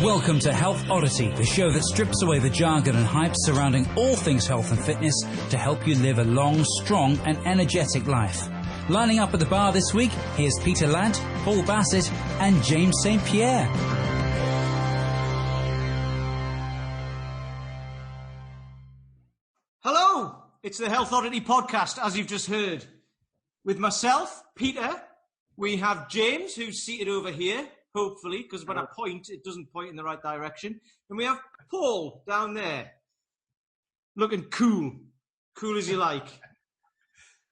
Welcome to Health Oddity, the show that strips away the jargon and hype surrounding all things health and fitness to help you live a long, strong and energetic life. Lining up at the bar this week, here's Peter Ladd, Paul Bassett and James St. Pierre. Hello, it's the Health Oddity podcast, as you've just heard. With myself, Peter, we have James, who's seated over here, hopefully, because when I point, it doesn't point in the right direction. And we have Paul down there, looking cool as you like.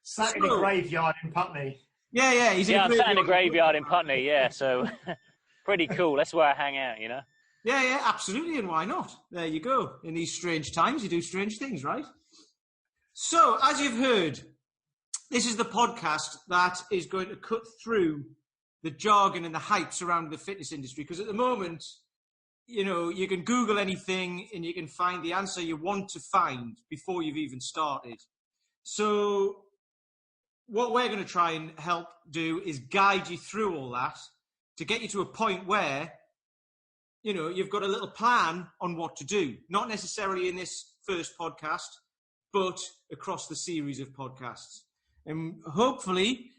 Sat in a graveyard in Putney. Yeah, I'm sat in a graveyard in Putney, so pretty cool. That's where I hang out, you know? Yeah, absolutely, and why not? There you go. In these strange times, you do strange things, right? So, as you've heard, this is the podcast that is going to cut through the jargon and the hype surrounding the fitness industry, because at the moment, you know, you can Google anything and you can find the answer you want to find before you've even started. So what we're going to try and help do is guide you through all that to get you to a point where, you know, you've got a little plan on what to do, not necessarily in this first podcast, but across the series of podcasts. And hopefully,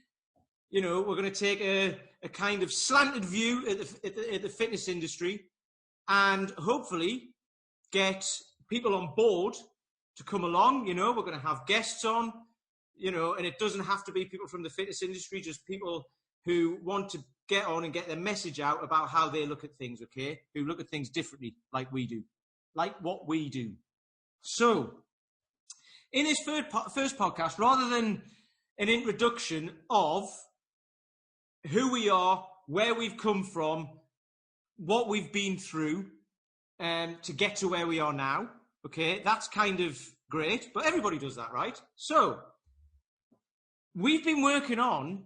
you know, we're going to take a kind of slanted view at the fitness industry and hopefully get people on board to come along. You know, we're going to have guests on, you know, and it doesn't have to be people from the fitness industry, just people who want to get on and get their message out about how they look at things, okay? Who look at things differently, like we do, like what we do. So, in this first podcast, rather than an introduction of who we are, where we've come from, what we've been through to get to where we are now. Okay, that's kind of great, but everybody does that, right? So, we've been working on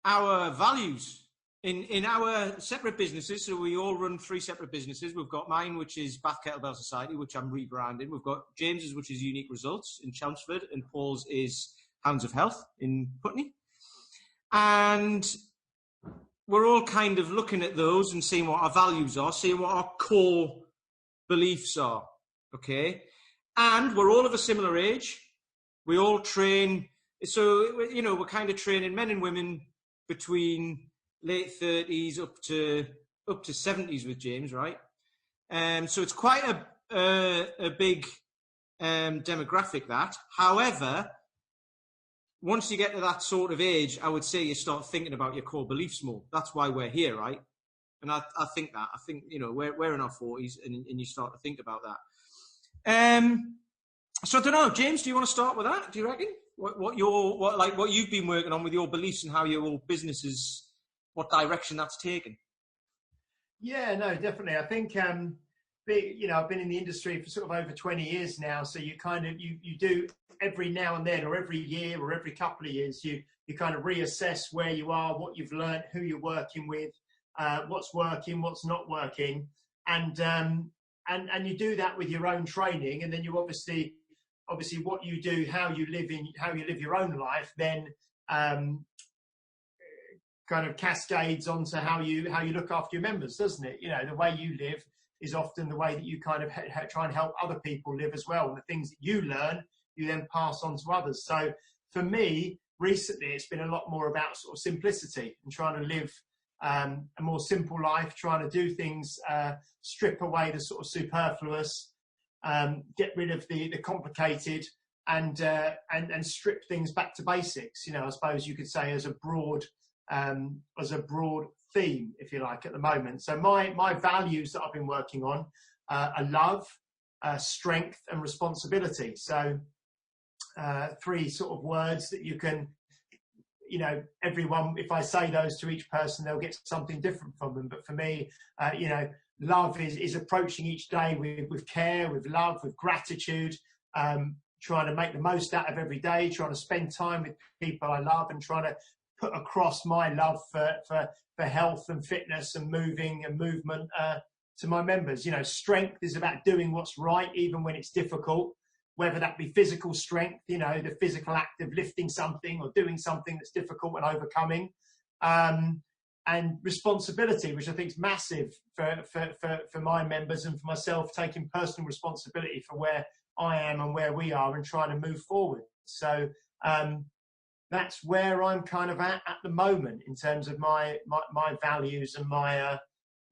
our values in our separate businesses. So we all run 3 separate businesses. We've got mine, which is Bath Kettlebell Society, which I'm rebranding. We've got James's, which is Unique Results in Chelmsford, and Paul's is Hounds of Health in Putney. And we're all kind of looking at those and seeing what our values are, seeing what our core beliefs are, okay? And we're all of a similar age. We all train. So, you know, we're kind of training men and women between late 30s up to 70s with James, right? So it's quite a big demographic, that. However, once you get to that sort of age, I would say you start thinking about your core beliefs more. That's why we're here, right? And I think that. I think, you know, we're in our 40s and you start to think about that. So I don't know, James, do you want to start with that? Do you reckon? What you've been working on with your beliefs and how your whole business is, what direction that's taken? Yeah, no, definitely. I think, you know, I've been in the industry for sort of over 20 years now. So you kind of, you do every now and then, or every year, or every couple of years, you kind of reassess where you are, what you've learned, who you're working with, what's working, what's not working. And you do that with your own training. And then you obviously what you do, how you live your own life, then kind of cascades onto how you look after your members, doesn't it? You know, the way you live is often the way that you kind of try and help other people live as well. And the things that you learn, you then pass on to others. So for me, recently, it's been a lot more about sort of simplicity and trying to live a more simple life, trying to do things, strip away the sort of superfluous, get rid of the complicated, and strip things back to basics. You know, I suppose you could say as a broad theme, if you like, at the moment. So my values that I've been working on are love, strength, and responsibility. So 3 sort of words that you can, you know, everyone, if I say those to each person, they'll get something different from them. But for me, you know, love is approaching each day with care, with love, with gratitude, trying to make the most out of every day, trying to spend time with people I love, and trying to put across my love for health and fitness and moving and movement to my members. You know, strength is about doing what's right, even when it's difficult, whether that be physical strength, you know, the physical act of lifting something or doing something that's difficult and overcoming. and responsibility, which I think is massive for my members and for myself, taking personal responsibility for where I am and where we are and trying to move forward. So that's where I'm kind of at the moment in terms of my values and my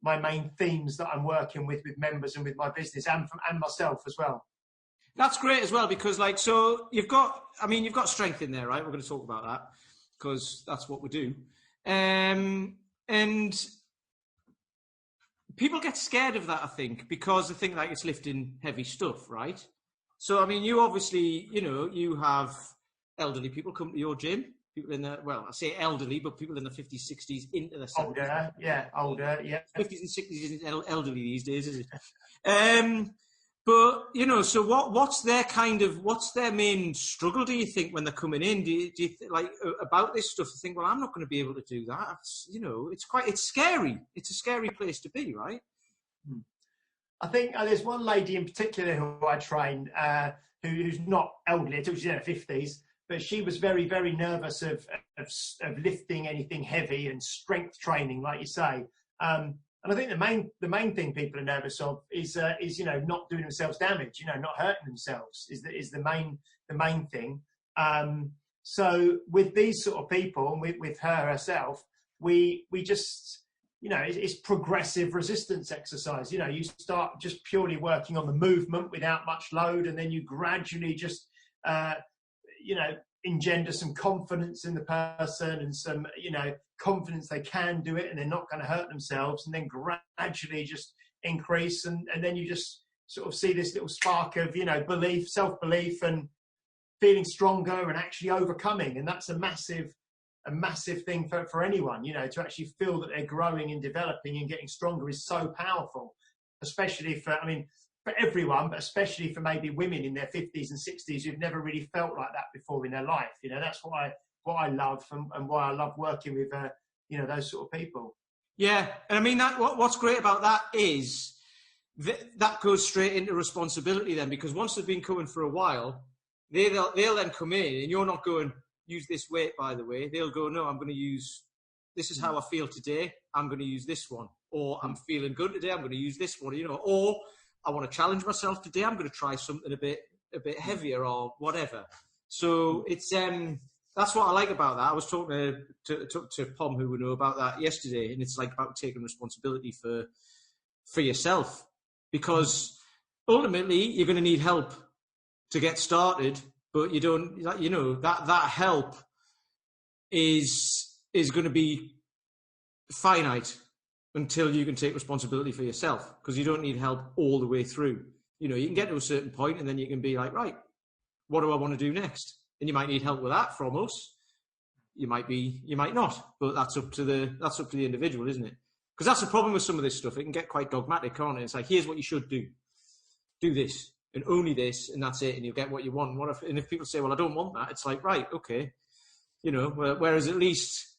main themes that I'm working with members and with my business and myself as well. That's great as well, because like, so you've got strength in there, right? We're going to talk about that because that's what we do. And people get scared of that, I think, because they think like it's lifting heavy stuff, right? So, I mean, you obviously, you have elderly people come to your gym, people in the, well, I say elderly, but people in the 50s, 60s into the 70s. Older, yeah. 50s and 60s isn't elderly these days, is it? But, so what's their main struggle, do you think, when they're coming in? Do you like about this stuff, you think, well, I'm not going to be able to do that. It's scary. It's a scary place to be, right? I think there's one lady in particular who I train, who's not elderly, she's in her 50s, but she was very, very nervous of lifting anything heavy and strength training, like you say. And I think the main thing people are nervous of is not doing themselves damage, not hurting themselves is the main thing. So with these sort of people, and with her herself, we just, it's progressive resistance exercise. You start just purely working on the movement without much load, and then you gradually just engender some confidence in the person and some confidence they can do it and they're not going to hurt themselves, and then gradually just increase, and then you just sort of see this little spark of belief, self-belief, and feeling stronger and actually overcoming. And that's a massive thing for anyone, to actually feel that they're growing and developing and getting stronger is so powerful, especially for everyone, but especially for maybe women in their 50s and 60s who've never really felt like that before in their life. That's what I love and why I love working with those sort of people. Yeah, and I mean what's great about that is that goes straight into responsibility then, because once they've been coming for a while, they'll then come in, and you're not going, use this weight, by the way. They'll go, no, I'm going to use, this is how I feel today, I'm going to use this one. Or I'm feeling good today, I'm going to use this one, or I want to challenge myself today, I'm going to try something a bit heavier or whatever. So it's that's what I like about that. I was talking to Pom, who we know, about that yesterday, and it's like about taking responsibility for yourself, because ultimately you're going to need help to get started, but you don't, that help is going to be finite until you can take responsibility for yourself, because you don't need help all the way through. You can get to a certain point and then you can be like, right, what do I want to do next? And you might need help with that from us. You might not, but that's up to the individual, isn't it? Because that's the problem with some of this stuff. It can get quite dogmatic, can't it? It's like, here's what you should do. Do this and only this, and that's it, and you'll get what you want. And if people say, well, I don't want that, it's like, right, okay. Whereas at least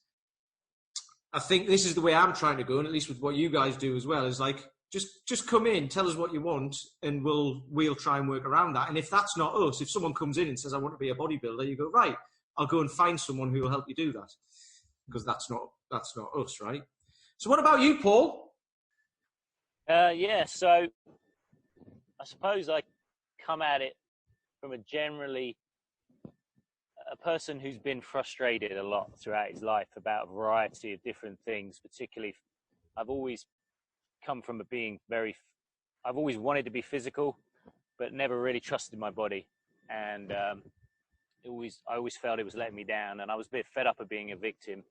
I think this is the way I'm trying to go, and at least with what you guys do as well, is like, just come in, tell us what you want, and we'll try and work around that. And if that's not us, if someone comes in and says, I want to be a bodybuilder, you go, right, I'll go and find someone who will help you do that, because that's not us, right? So what about you, Paul? So I suppose I come at it from a person who's been frustrated a lot throughout his life about a variety of different things. Particularly, I've always come from I've always wanted to be physical, but never really trusted my body. And I always felt it was letting me down. And I was a bit fed up of being a victim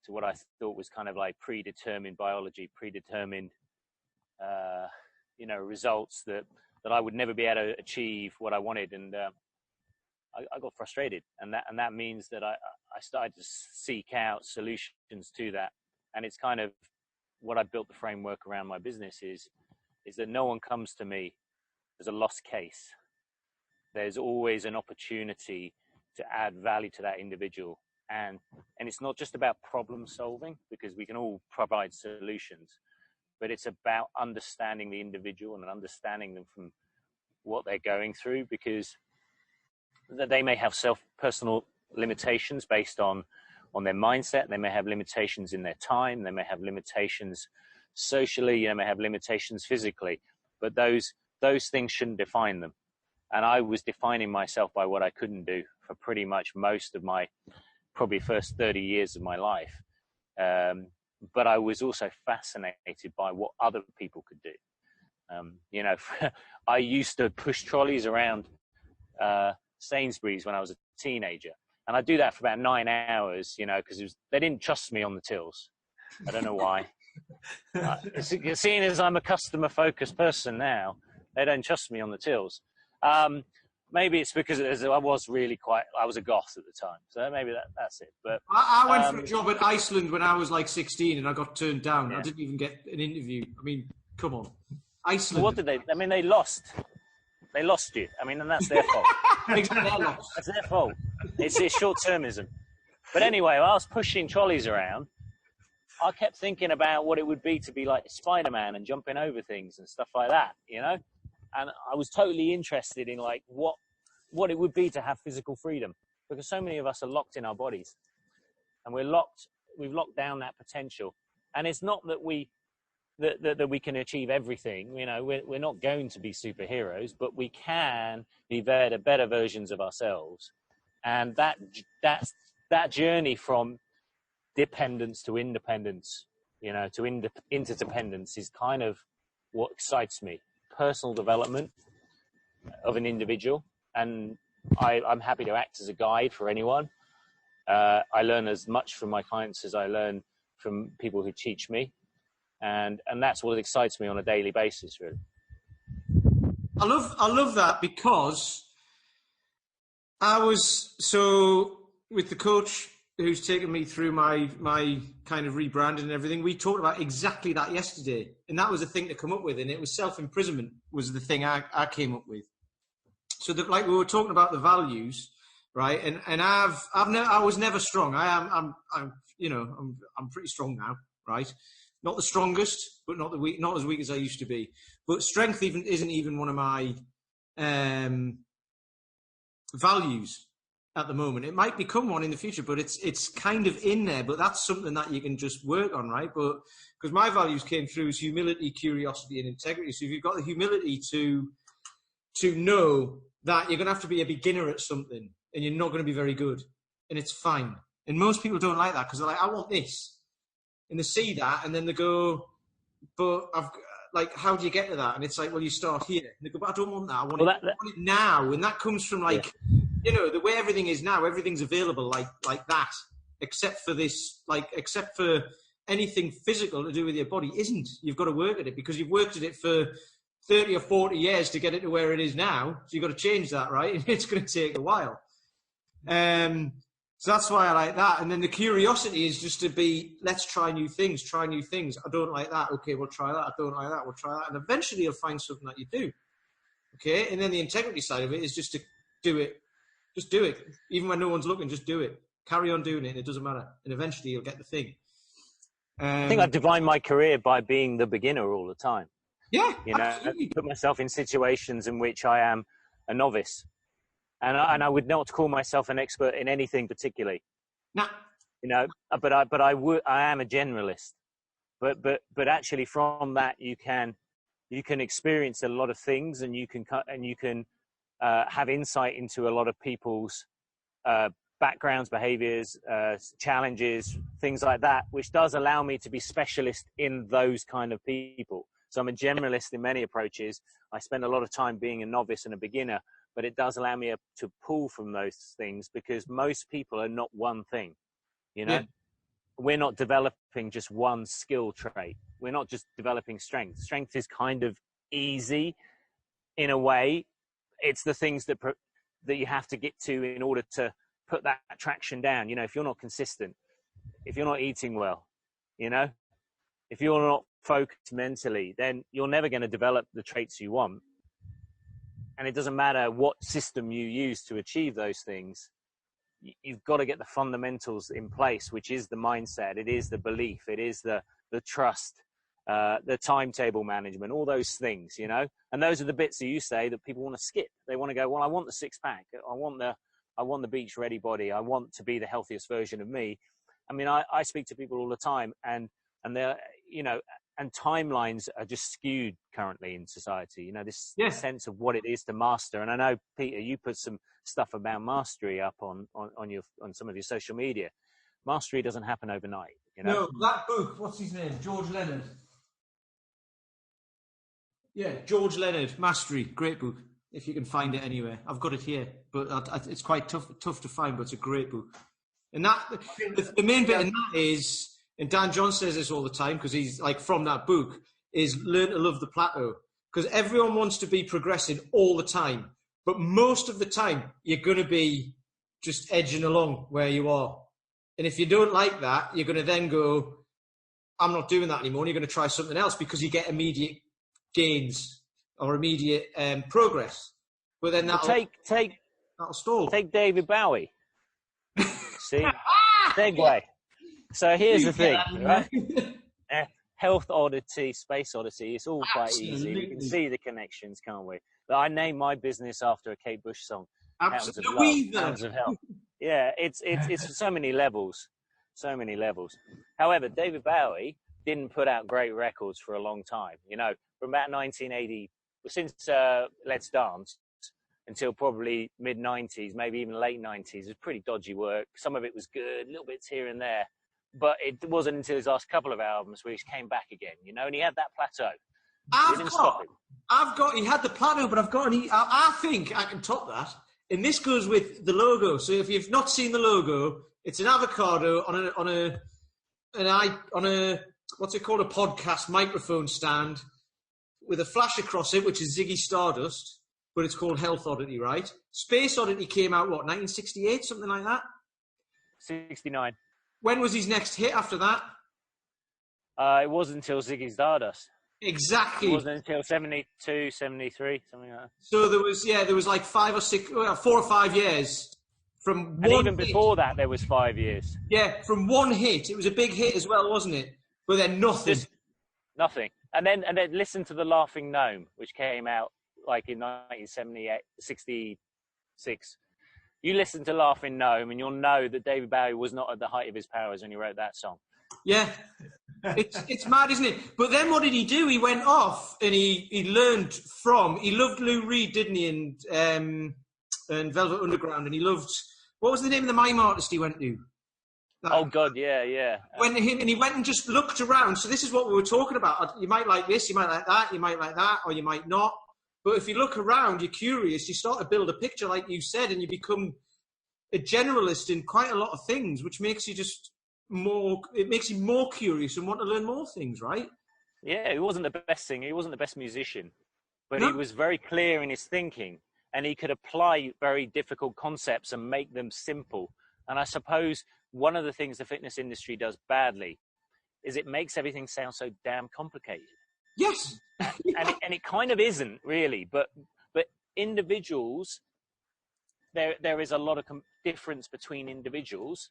to what I thought was kind of like predetermined biology, predetermined, results that I would never be able to achieve what I wanted. And I got frustrated, and that means that I started to seek out solutions to that. And it's kind of what I built the framework around my business is that no one comes to me as a lost case. There's always an opportunity to add value to that individual. And it's not just about problem solving, because we can all provide solutions, but it's about understanding the individual and understanding them from what they're going through, because they may have personal limitations based on on their mindset. They may have limitations in their time. They may have limitations socially. They may have limitations physically. But those things shouldn't define them. And I was defining myself by what I couldn't do for pretty much most of my probably first 30 years of my life. But I was also fascinated by what other people could do. You know, I used to push trolleys around Sainsbury's when I was a teenager. And I do that for about 9 hours, you know, because they didn't trust me on the tills. I don't know why. Seeing as I'm a customer-focused person now, they don't trust me on the tills. Maybe it's because I was a goth at the time. So maybe that's it. But I went for a job at Iceland when I was like 16 and I got turned down. Yeah. I didn't even get an interview. I mean, come on. Iceland. What did they? I mean, they lost. They lost you. I mean, and that's their fault. That's their fault. It's short-termism. But anyway, while I was pushing trolleys around, I kept thinking about what it would be to be like Spider-Man and jumping over things and stuff like that, you know? And I was totally interested in like what it would be to have physical freedom, because so many of us are locked in our bodies and we've locked down that potential. And it's not that we can achieve everything, you know, we're not going to be superheroes, but we can be better versions of ourselves. And that journey from dependence to independence, you know, to interdependence is kind of what excites me. Personal development of an individual. And I'm happy to act as a guide for anyone. I learn as much from my clients as I learn from people who teach me. And that's what excites me on a daily basis, really. I love that, because I was with the coach who's taken me through my kind of rebranding and everything. We talked about exactly that yesterday, and that was the thing to come up with, and it was self-imprisonment was the thing I came up with. So that, like, we were talking about the values, right? And I was never strong. I'm pretty strong now, right? Not the strongest, but not as weak as I used to be. But strength isn't even one of my values at the moment. It might become one in the future, but it's kind of in there. But that's something that you can just work on, right? But because my values came through as humility, curiosity, and integrity. So if you've got the humility to know that you're going to have to be a beginner at something and you're not going to be very good, and it's fine. And most people don't like that, because they're like, I want this. And they see that, and then they go, but how do you get to that? And it's like, well, you start here. And they go, but I don't want that. I want it now. And that comes from you know, the way everything is now, everything's available like that, except for anything physical to do with your body isn't. You've got to work at it, because you've worked at it for 30 or 40 years to get it to where it is now. So you've got to change that, right? It's going to take a while. So that's why I like that. And then the curiosity is just to be, let's try new things. I don't like that. Okay, we'll try that. I don't like that. We'll try that. And eventually you'll find something that you do. Okay. And then the integrity side of it is just to do it. Just do it. Even when no one's looking, just do it. Carry on doing it, and it doesn't matter. And eventually you'll get the thing. I think I've defined my career by being the beginner all the time. Yeah, you know, absolutely. Put myself in situations in which I am a novice. And I would not call myself an expert in anything particularly. Nah. You know, but I am a generalist. But actually from that you can experience a lot of things, and you can have insight into a lot of people's backgrounds, behaviors, challenges, things like that, which does allow me to be specialist in those kind of people. So I'm a generalist in many approaches. I spend a lot of time being a novice and a beginner, but it does allow me to pull from those things, because most people are not one thing. You know, We're not developing just one skill trait. We're not just developing strength. Strength is kind of easy in a way. It's the things that you have to get to in order to put that traction down. You know, if you're not consistent, if you're not eating well, you know, if you're not focused mentally, then you're never going to develop the traits you want. And it doesn't matter what system you use to achieve those things. You've got to get the fundamentals in place, which is the mindset. It is the belief. It is the trust, the timetable management, all those things, you know. And those are the bits that you say that people want to skip. They want to go, well, I want the six pack. I want the beach ready body. I want to be the healthiest version of me. I mean, I speak to people all the time, and they're, you know, and timelines are just skewed currently in society. You know, this sense of what it is to master. And I know, Peter, you put some stuff about mastery up on some of your social media. Mastery doesn't happen overnight. You know? No, that book, what's his name? George Leonard. Yeah, George Leonard, Mastery, great book. If you can find it anywhere, I've got it here, but it's quite tough to find. But it's a great book. And that the main bit in that is, and Dan John says this all the time because he's like from that book, is learn to love the plateau. Because everyone wants to be progressing all the time, but most of the time you're going to be just edging along where you are. And if you don't like that, you're going to then go, I'm not doing that anymore. And you're going to try something else because you get immediate gains or immediate progress. But then that'll stall. Take David Bowie. See? Segue. So here's the thing, right? Health Oddity, Space Odyssey, it's all quite easy. We can see the connections, can't we? But I named my business after a Kate Bush song. Hounds of Love, Hounds of Health. Yeah, it's so many levels. So many levels. However, David Bowie didn't put out great records for a long time. You know, from about 1980, since Let's Dance, until probably mid-90s, maybe even late 90s. It was pretty dodgy work. Some of it was good, little bits here and there. But it wasn't until his last couple of albums where he came back again, you know, and he had that plateau. He had the plateau, but I think I can top that. And this goes with the logo. So if you've not seen the logo, it's an avocado on a what's it called? A podcast microphone stand with a flash across it, which is Ziggy Stardust. But it's called Health Oddity, right? Space Oddity came out, 1968, something like that? 69. When was his next hit after that? It wasn't until Ziggy Stardust. Exactly. It wasn't until 72, 73, something like that. So there was like 4 or 5 years from one hit. And even before that, there was 5 years. Yeah, from one hit. It was a big hit as well, wasn't it? But then nothing. Nothing. And then listen to The Laughing Gnome, which came out like in 1966. You listen to Laughing Gnome and you'll know that David Bowie was not at the height of his powers when he wrote that song. Yeah, it's mad, isn't it? But then what did he do? He went off and he learned he loved Lou Reed, didn't he? And Velvet Underground, and he loved, what was the name of the mime artist he went to? Oh God, yeah. And he went and just looked around. So this is what we were talking about. You might like this, you might like that, you might like that, or you might not. But if you look around, you're curious, you start to build a picture like you said, and you become a generalist in quite a lot of things, which makes you more curious and want to learn more things, right? Yeah, he wasn't the best singer, he wasn't the best musician, but he was very clear in his thinking, and he could apply very difficult concepts and make them simple. And I suppose one of the things the fitness industry does badly is it makes everything sound so damn complicated. Yes. and it kind of isn't really, but individuals, there is a lot of difference between individuals,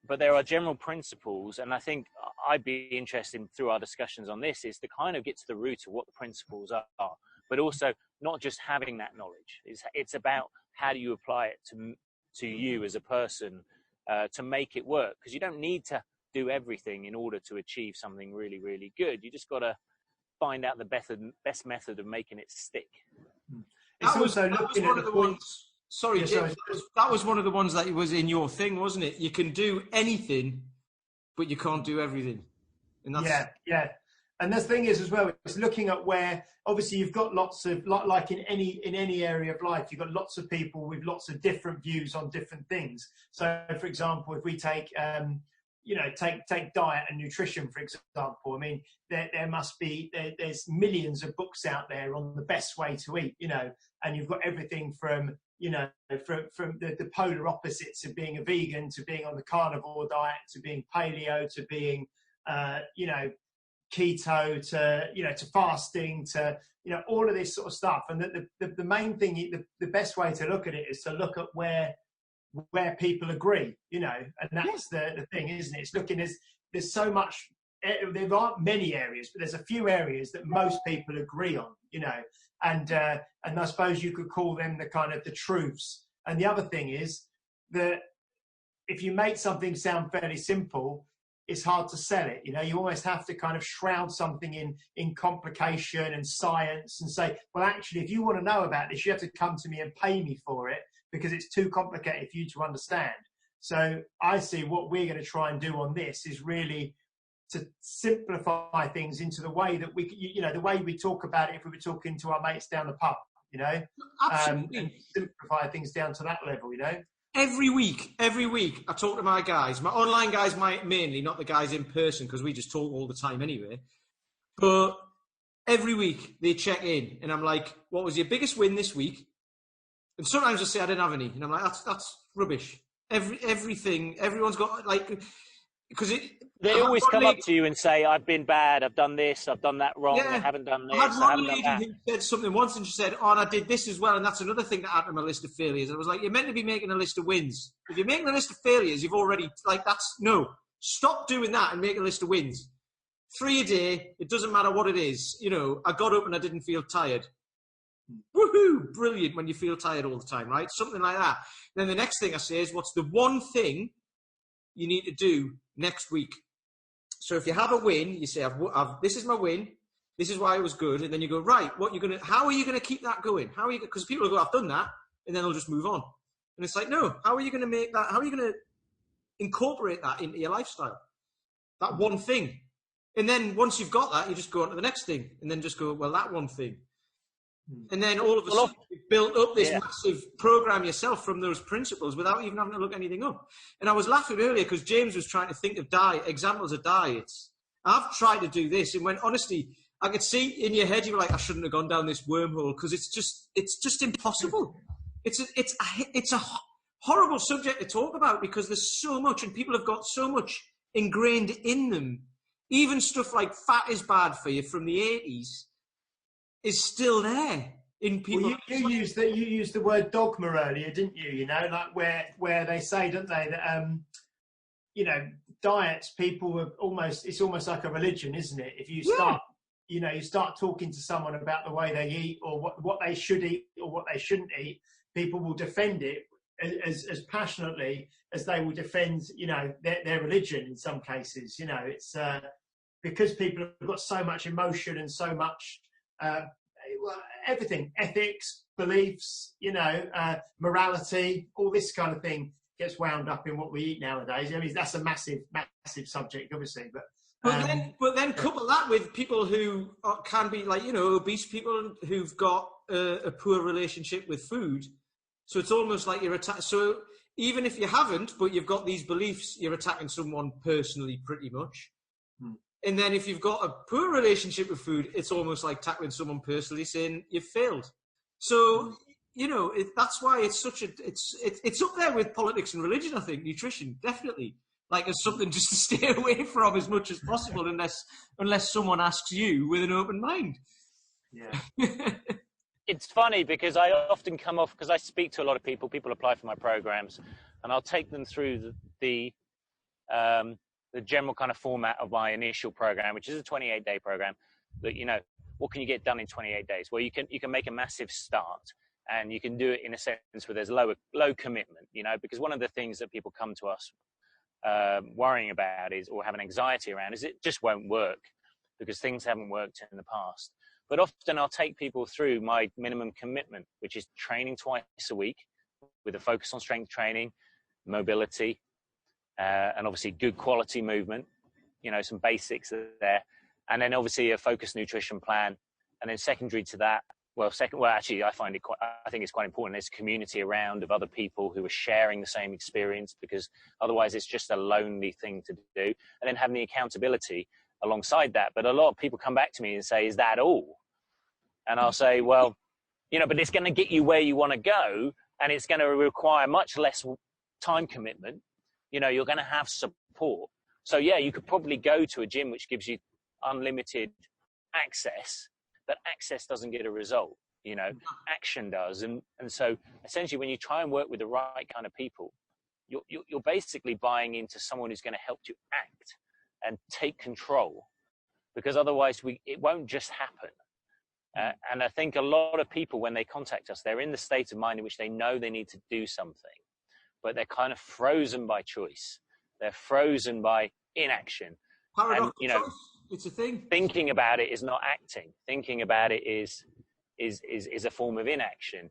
but there are general principles, and I think I'd be interested through our discussions on this is to kind of get to the root of what the principles are, but also not just having that knowledge. It's about how do you apply it to you as a person to make it work, because you don't need to do everything in order to achieve something really, really good. You just got to find out the best method of making it stick. It's also looking at the points. Sorry, Jim, that was one of the ones that was in your thing, wasn't it? You can do anything, but you can't do everything. And that's... Yeah. And the thing is as well, it's looking at where, obviously you've got lots of, like in any area of life, you've got lots of people with lots of different views on different things. So for example, if we take diet and nutrition, for example, I mean, there must be, there's millions of books out there on the best way to eat, and you've got everything from, from the polar opposites of being a vegan to being on the carnivore diet, to being paleo, to being, keto, to fasting, to, all of this sort of stuff. And the main thing, the best way to look at it is to look at where people agree, and that's the thing, isn't it? It's looking, there's so much, there aren't many areas, but there's a few areas that most people agree on, and I suppose you could call them the kind of the truths. And the other thing is that if you make something sound fairly simple, it's hard to sell it. You know, you almost have to kind of shroud something in complication and science and say, well, actually, if you want to know about this, you have to come to me and pay me for it because it's too complicated for you to understand. So I see what we're going to try and do on this is really to simplify things into the way that we, you know, the way we talk about it if we were talking to our mates down the pub, you know, and simplify things down to that level, you know. Every week, I talk to my guys, my online guys, mainly, not the guys in person, because we just talk all the time anyway. But every week they check in, and I'm like, "What was your biggest win this week?" And sometimes I say I didn't have any, and I'm like, "That's rubbish." Everything, everyone's got like, because they always come up to you and say, "I've been bad. I've done this. I've done that wrong. Yeah. I haven't done this. I had one lady who said something once, and she said, "Oh, and I did this as well." And that's another thing that added to my list of failures. I was like, "You're meant to be making a list of wins. If you're making a list of failures, you've already no. Stop doing that and make a list of wins. 3 a day. It doesn't matter what it is. You know, I got up and I didn't feel tired. Woohoo! Brilliant when you feel tired all the time, right? Something like that. Then the next thing I say is, what's the one thing you need to do next week? So if you have a win, you say, this is my win. This is why it was good. And then you go, right, how are you going to keep that going? How are you, because people will go, I've done that. And then they'll just move on. And it's like, no, how are you going to make that? How are you going to incorporate that into your lifestyle? That one thing. And then once you've got that, you just go on to the next thing and then just go, well, that one thing. And then all of a sudden, you've built up this massive program yourself from those principles without even having to look anything up. And I was laughing earlier because James was trying to think of examples of diets. I've tried to do this, and when honestly, I could see in your head, you were like, I shouldn't have gone down this wormhole because it's just impossible. It's a horrible subject to talk about because there's so much, and people have got so much ingrained in them. Even stuff like fat is bad for you from the 80s. Is still there in people. Well, you used the word dogma earlier, didn't you? You know, like where they say, don't they, that you know, diets, people are it's almost like a religion, isn't it? If you start, you know, you start talking to someone about the way they eat or what they should eat or what they shouldn't eat, people will defend it as passionately as they will defend, you know, their religion in some cases. You know, it's because people have got so much emotion and so much. Everything, ethics, beliefs, you know, morality, all this kind of thing gets wound up in what we eat nowadays. I mean, that's a massive subject, obviously. But then couple that with people who can be like, you know, obese people who've got a poor relationship with food. So it's almost like you're attacking. So even if you haven't, but you've got these beliefs, you're attacking someone personally pretty much. And then if you've got a poor relationship with food, it's almost like tackling someone personally saying you've failed. So, you know, that's why it's it's up there with politics and religion, I think, nutrition, definitely. Like as something just to stay away from as much as possible unless someone asks you with an open mind. Yeah. It's funny because I often come off, because I speak to a lot of people apply for my programs, and I'll take them through the general kind of format of my initial program, which is a 28-day program. That, you know, what can you get done in 28 days? Well, you can make a massive start, and you can do it in a sense where there's low commitment, you know, because one of the things that people come to us worrying about or have an anxiety around is it just won't work because things haven't worked in the past. But often I'll take people through my minimum commitment, which is training twice a week with a focus on strength training, mobility, and obviously good quality movement, you know, some basics there. And then obviously a focused nutrition plan. And then secondary to that, actually I think it's quite important. There's a community around of other people who are sharing the same experience, because otherwise it's just a lonely thing to do. And then having the accountability alongside that. But a lot of people come back to me and say, is that all? And I'll say, well, you know, but it's going to get you where you want to go, and it's going to require much less time commitment. You know, you're going to have support. So yeah, you could probably go to a gym which gives you unlimited access, but access doesn't get a result, you know, action does. And so essentially when you try and work with the right kind of people, you're basically buying into someone who's going to help you act and take control, because otherwise it won't just happen. And I think a lot of people, when they contact us, they're in the state of mind in which they know they need to do something, but they're kind of frozen by choice. They're frozen by inaction. Paradox, And, you know, choice. It's a thing. thinking about it is not acting. Thinking about it is a form of inaction.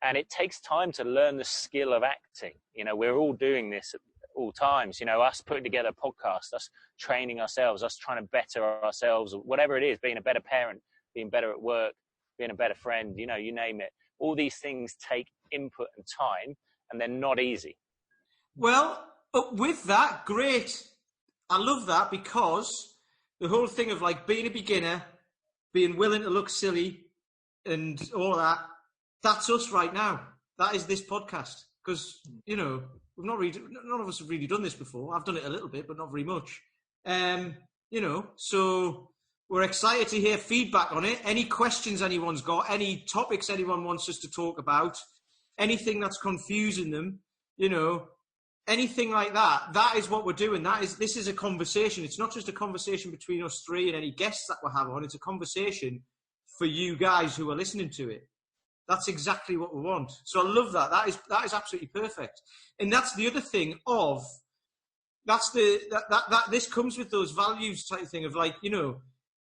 And it takes time to learn the skill of acting. You know, we're all doing this at all times. You know, us putting together a podcast, us training ourselves, us trying to better ourselves, whatever it is, being a better parent, being better at work, being a better friend, you know, you name it. All these things take input and time, and they're not easy. Well, with that, great. I love that, because the whole thing of like being a beginner, being willing to look silly and all that, that's us right now. That is this podcast. Because, you know, none of us have really done this before. I've done it a little bit, but not very much. You know, so we're excited to hear feedback on it. Any questions anyone's got, any topics anyone wants us to talk about, anything that's confusing them, you know, anything like that. That is what we're doing. This is a conversation. It's not just a conversation between us three and any guests that we'll have on. It's a conversation for you guys who are listening to it. That's exactly what we want. So I love that. That is absolutely perfect. And that's the other thing of, this comes with those values type thing of like, you know,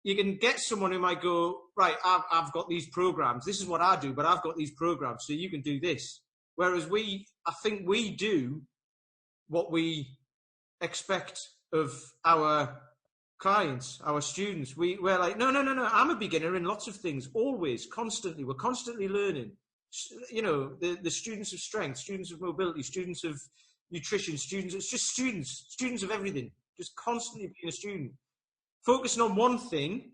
you can get someone who might go, right, I've got these programs. This is what I do, but I've got these programs, so you can do this. Whereas I think we do what we expect of our clients, our students. We're like, no, I'm a beginner in lots of things, always, constantly. We're constantly learning. You know, the students of strength, students of mobility, students of nutrition, it's just students of everything, just constantly being a student, focusing on one thing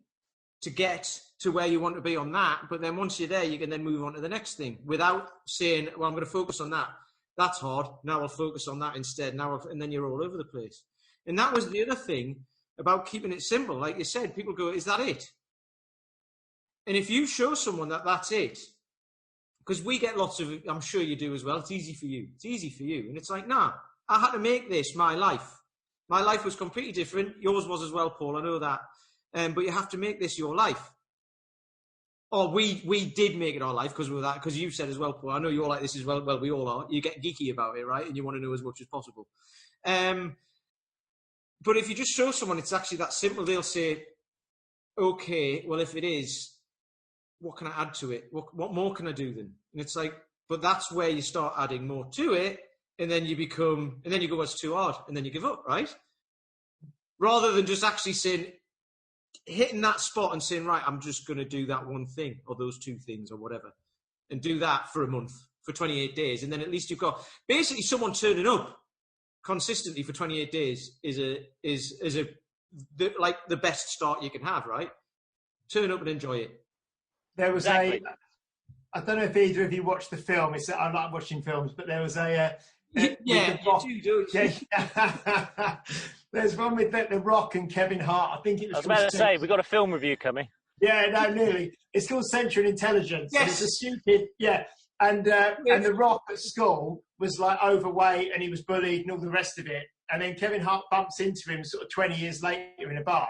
to get to where you want to be on that. But then once you're there, you can then move on to the next thing without saying, well, I'm going to focus on that. That's hard. Now I'll focus on that instead. And then you're all over the place. And that was the other thing about keeping it simple. Like you said, people go, is that it? And if you show someone that that's it, because we get lots of, I'm sure you do as well, it's easy for you. It's easy for you. And it's like, nah, I had to make this my life. My life was completely different. Yours was as well, Paul. I know that. But you have to make this your life. Or we did make it our life because you said as well, Paul. I know you're like this as well. Well, we all are. You get geeky about it, right? And you want to know as much as possible. But if you just show someone it's actually that simple, they'll say, okay, well, if it is, what can I add to it? What more can I do then? And it's like, but that's where you start adding more to it. And then you go, it's too hard. And then you give up, right? Rather than just actually hitting that spot and saying, right, I'm just going to do that one thing or those two things or whatever. And do that for a month, for 28 days. And then at least you've got basically someone turning up consistently for 28 days is the best start you can have, right? Turn up and enjoy it. There was I don't know if either of you watched the film. I like watching films, but there was you do. Yeah. There's one with The Rock and Kevin Hart. I think it was. I was about to say, we've got a film review coming. Yeah, no, nearly. It's called Central Intelligence. Yes. And it's a stupid, And The Rock at school was like overweight and he was bullied and all the rest of it. And then Kevin Hart bumps into him sort of 20 years later in a bar,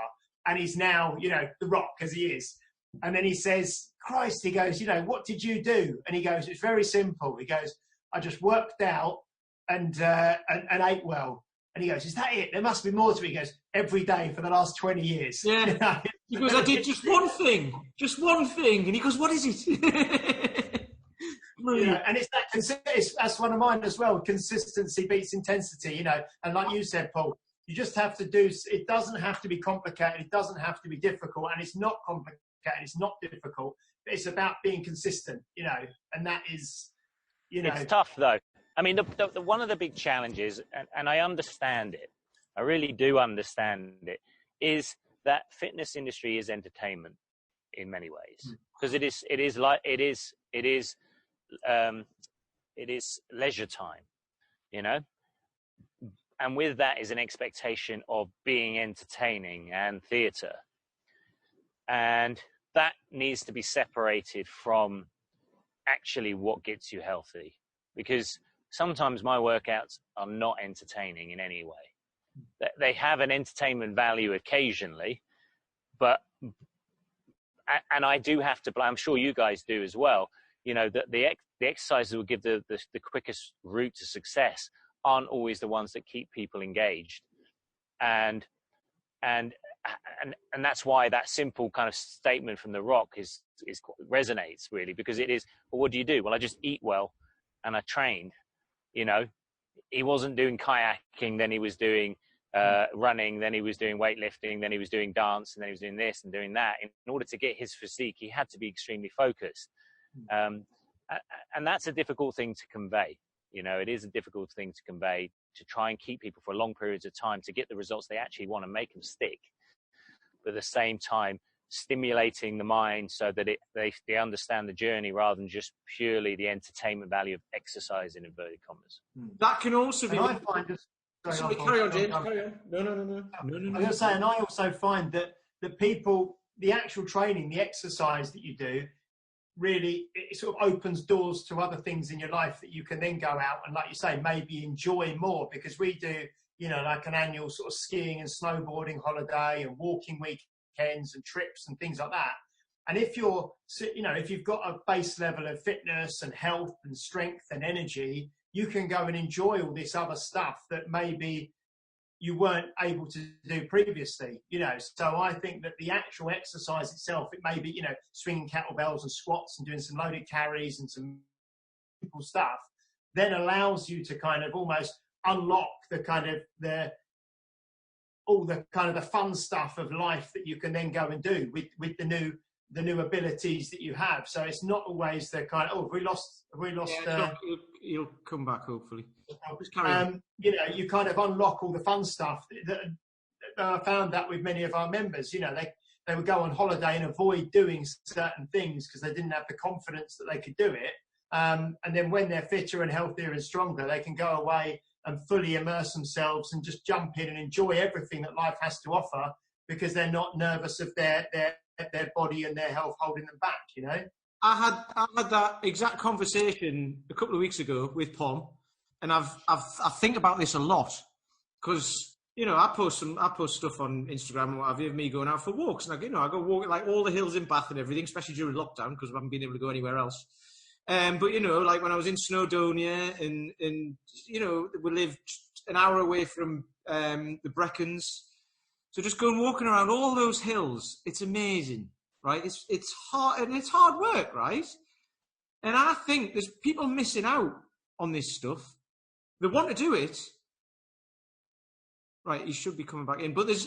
and he's now, The Rock as he is. And then he says, Christ, he goes, what did you do? And he goes, it's very simple. He goes, I just worked out and ate well. And he goes, is that it? There must be more to it. He goes, every day for the last 20 years. Yeah. He goes, I did just one thing. And he goes, what is it? And it's that's one of mine as well. Consistency beats intensity, And like you said, Paul, you just have to it doesn't have to be complicated. It doesn't have to be difficult. And it's not complicated. It's not difficult. But it's about being consistent, and that is, It's tough, though. I mean, the one of the big challenges, and I understand it, I really do understand it, is that fitness industry is entertainment in many ways, because it is leisure time, and with that is an expectation of being entertaining and theatre, and that needs to be separated from actually what gets you healthy, because sometimes my workouts are not entertaining in any way. They have an entertainment value occasionally, and I do have to, I'm sure you guys do as well, that the the exercises that will give the quickest route to success aren't always the ones that keep people engaged. And that's why that simple kind of statement from The Rock resonates really, because it is, well, what do you do? Well, I just eat well and I trained. You know, he wasn't doing kayaking, then he was doing running, then he was doing weightlifting, then he was doing dance, and then he was doing this and doing that. In order to get his physique, he had to be extremely focused. And that's a difficult thing to convey. You know, it is a difficult thing to convey, to try and keep people for long periods of time to get the results they actually want and make them stick. But at the same time, stimulating the mind so that they understand the journey rather than just purely the entertainment value of exercise in inverted commas. That can also be. I find this. Sorry, carry on, James. Carry on. No. I was going to say, and I also find that people, the actual training, the exercise that you do, really, it sort of opens doors to other things in your life that you can then go out and, like you say, maybe enjoy more, because we do, you know, like an annual sort of skiing and snowboarding holiday and walking weekends and trips and things like that. And if you're, you know, if you've got a base level of fitness and health and strength and energy, you can go and enjoy all this other stuff that maybe you weren't able to do previously, you know. So I think that the actual exercise itself, it may be, you know, swinging kettlebells and squats and doing some loaded carries and some simple stuff, then allows you to kind of almost unlock all the kind of the fun stuff of life that you can then go and do with the new abilities that you have. So it's not always the kind of, have we lost? Yeah, he'll come back hopefully. You know, you kind of unlock all the fun stuff. That I found that with many of our members, you know, they would go on holiday and avoid doing certain things because they didn't have the confidence that they could do it. And then when they're fitter and healthier and stronger, they can go away and fully immerse themselves and just jump in and enjoy everything that life has to offer, because they're not nervous of their body and their health holding them back, you know. I had that exact conversation a couple of weeks ago with Pom, and I think about this a lot, because, you know, I post stuff on Instagram and what have you of me going out for walks, and I go walking like all the hills in Bath and everything, especially during lockdown because I haven't been able to go anywhere else. But you know, like when I was in Snowdonia, and you know, we lived an hour away from the Brecons, so just going walking around all those hills, it's amazing, right? It's hard, and it's hard work, right? And I think there's people missing out on this stuff. They want to do it, right? He should be coming back in, but there's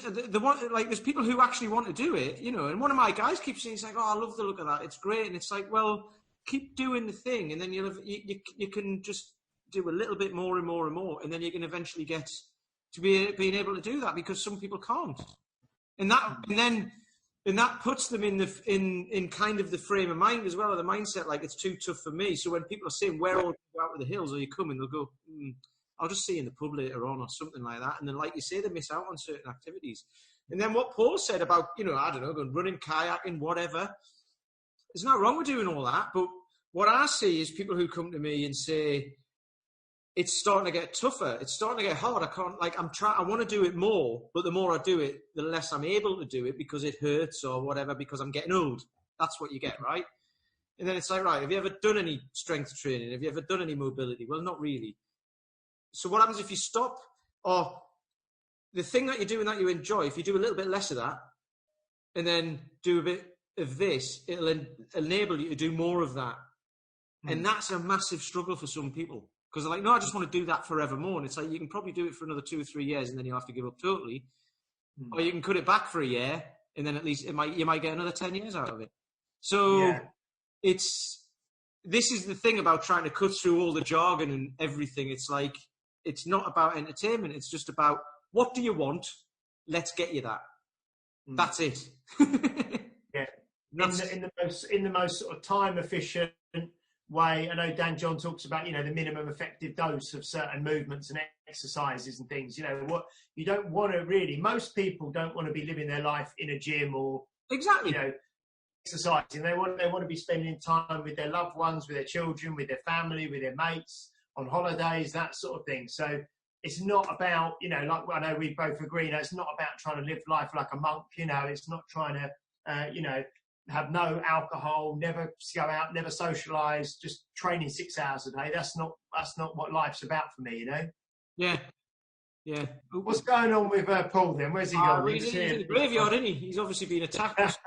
people who actually want to do it, you know. And one of my guys keeps saying, "It's like, oh, I love the look of that. It's great." And it's like, well, keep doing the thing, and then you can just do a little bit more and more and more, and then you can eventually get to being able to do that, because some people can't, and that puts them in kind of the frame of mind as well, or the mindset like, it's too tough for me. So when people are saying, where all you go out to the hills, or you come, and they'll go, I'll just see you in the pub later on or something like that, and then, like you say, they miss out on certain activities. And then what Paul said about, you know, I don't know, going running, kayaking, whatever. There's nothing wrong with doing all that, but what I see is people who come to me and say, it's starting to get tougher, it's starting to get hard, I want to do it more, but the more I do it, the less I'm able to do it because it hurts or whatever, because I'm getting old. That's what you get, right? And then it's like, right, have you ever done any strength training? Have you ever done any mobility? Well, not really. So what happens if you stop, or the thing that you're doing that you enjoy, if you do a little bit less of that and then do a bit of this, it'll enable you to do more of that. And that's a massive struggle for some people, because they're like, no, I just want to do that forevermore. And it's like, you can probably do it for another 2 or 3 years and then you'll have to give up totally. Or you can cut it back for a year and then at least you might get another 10 years out of it. So this is the thing about trying to cut through all the jargon and everything. It's like, it's not about entertainment. It's just about, what do you want? Let's get you that. That's it. Yeah. In the most sort of time efficient way. I know Dan John talks about, you know, the minimum effective dose of certain movements and exercises and things. You know, what you don't want to really, most people don't want to be living their life in a gym or, exactly, you know, exercising. They want to be spending time with their loved ones, with their children, with their family, with their mates, on holidays, that sort of thing. So it's not about, you know, like I know we both agree, you know, it's not about trying to live life like a monk, you know, it's not trying to, you know, have no alcohol, never go out, never socialise, just training 6 hours a day. That's not what life's about for me, you know. Yeah. Yeah. What's going on with Paul then? Where's he gone? He's in the graveyard, isn't he? He's obviously been attacked.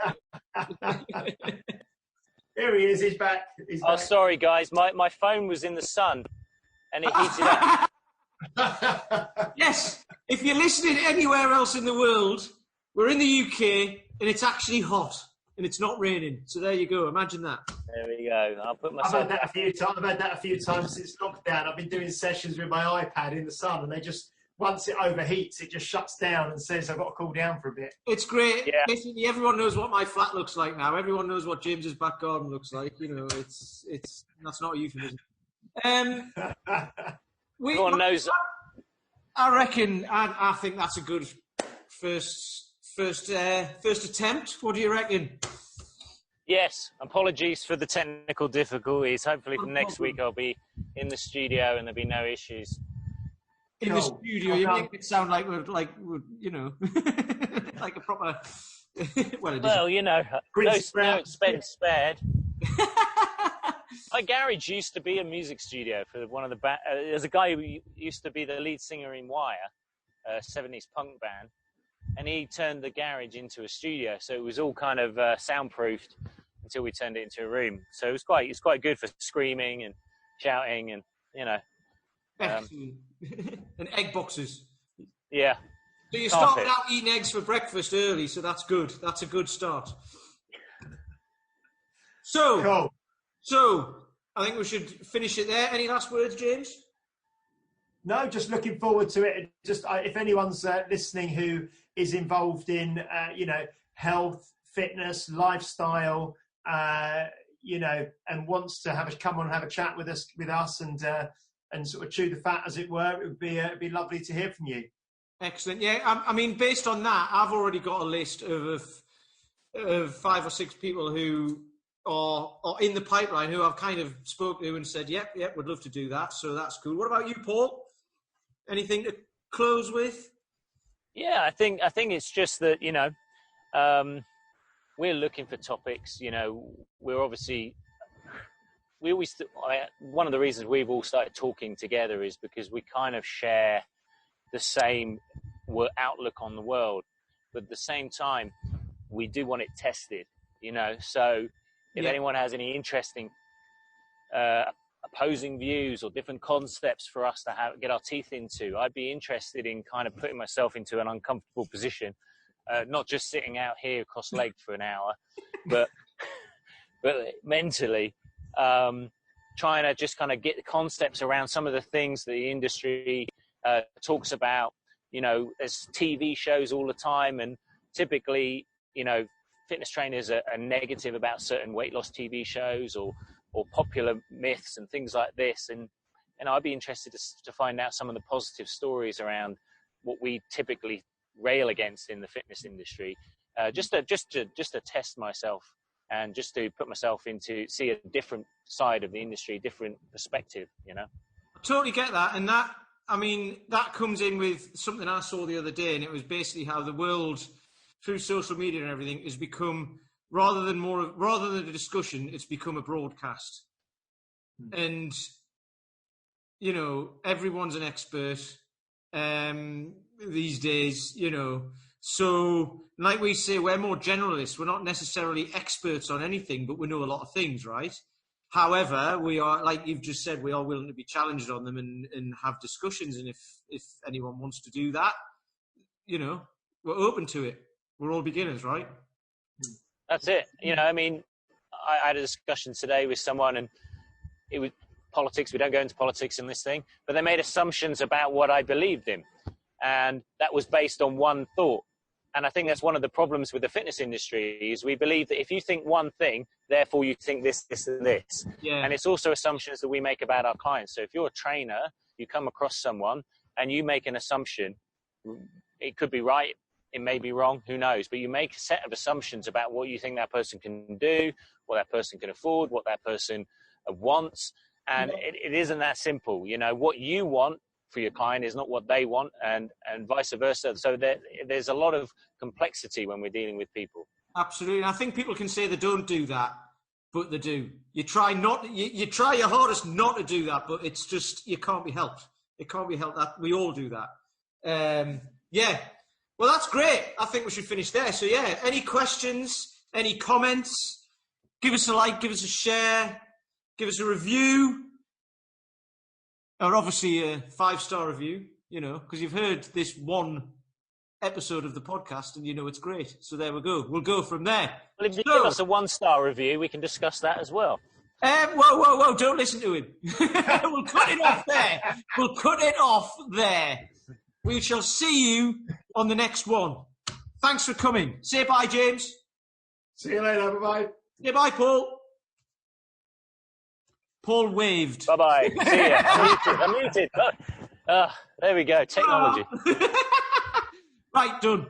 Here he is. He's back. Oh, sorry, guys. My phone was in the sun, and it heated up. Yes. If you're listening anywhere else in the world, we're in the UK, and it's actually hot, and it's not raining. So there you go. Imagine that. There we go. I'll put myself. I've had that a few times since lockdown. I've been doing sessions with my iPad in the sun, and they just, once it overheats, it just shuts down and says I've got to cool down for a bit. It's great. Yeah. Basically, everyone knows what my flat looks like now. Everyone knows what James's back garden looks like. You know, it's that's not a euphemism. Everyone knows. I reckon. I think that's a good first attempt. What do you reckon? Yes. Apologies for the technical difficulties. Hopefully, for next week I'll be in the studio and there'll be no issues. In the studio, you make it sound like we're you know, like a proper. Well, you know, no expense spared. My garage used to be a music studio for one of the there's a guy who used to be the lead singer in Wire, a 70s punk band, and he turned the garage into a studio. So it was all kind of soundproofed until we turned it into a room. So it's quite good for screaming and shouting and, you know. And egg boxes. Yeah. So you're starting out eating eggs for breakfast early, so that's good. That's a good start. So, Cool. So I think we should finish it there. Any last words, James? No, just looking forward to it. Just if anyone's listening who is involved in, you know, health, fitness, lifestyle, you know, and wants to come on and have a chat with us and sort of chew the fat, as it were, it'd be lovely to hear from you. Excellent. Yeah, I mean, based on that, I've already got a list of 5 or 6 people who are in the pipeline who I've kind of spoken to and said, yep, would love to do that. So that's cool. What about you, Paul? Anything to close with? Yeah, I think it's just that, you know, we're looking for topics. You know, one of the reasons we've all started talking together is because we kind of share the same outlook on the world, but at the same time, we do want it tested, you know. So if anyone has any interesting opposing views or different concepts for us to get our teeth into, I'd be interested in kind of putting myself into an uncomfortable position, not just sitting out here cross-legged for an hour, but mentally trying to just kind of get the concepts around some of the things that the industry talks about. You know, there's TV shows all the time, and typically, you know, fitness trainers are negative about certain weight loss TV shows or popular myths and things like this. And I'd be interested to find out some of the positive stories around what we typically rail against in the fitness industry, just to test myself and just to put myself see a different side of the industry, different perspective, you know. I totally get that. And that, I mean, that comes in with something I saw the other day, and it was basically how the world, through social media and everything, has become, rather than a discussion, it's become a broadcast. And, you know, everyone's an expert these days, you know. So, like we say, we're more generalists. We're not necessarily experts on anything, but we know a lot of things, right? However, we are, like you've just said, we are willing to be challenged on them and have discussions. And if anyone wants to do that, you know, we're open to it. We're all beginners, right? That's it. You know, I mean, I had a discussion today with someone, and it was politics. We don't go into politics in this thing, but they made assumptions about what I believed in. And that was based on one thought. And I think that's one of the problems with the fitness industry is we believe that if you think one thing, therefore you think this, this, and this. Yeah. And it's also assumptions that we make about our clients. So if you're a trainer, you come across someone and you make an assumption, it could be right, it may be wrong, who knows? But you make a set of assumptions about what you think that person can do, what that person can afford, what that person wants. And it isn't that simple. You know, what you want for your client is not what they want, and vice versa. So there's a lot of complexity when we're dealing with people. Absolutely. And I think people can say they don't do that, but they do. You try your hardest not to do that, but it's just, you can't be helped. It can't be helped. That we all do that. Yeah. Well, that's great. I think we should finish there. So yeah, any questions, any comments, give us a like, give us a share, give us a review, or obviously a 5-star review, because you've heard this one episode of the podcast and it's great. So there we go. We'll go from there. Well, if you give us a 1-star review, we can discuss that as well. Whoa, don't listen to him. We'll cut it off there. We'll cut it off there. We shall see you on the next one. Thanks for coming. Say bye, James. See you later. Bye-bye. Yeah, bye, Paul. Paul waved. Bye-bye. See ya. I'm muted. There we go. Technology. Right, done.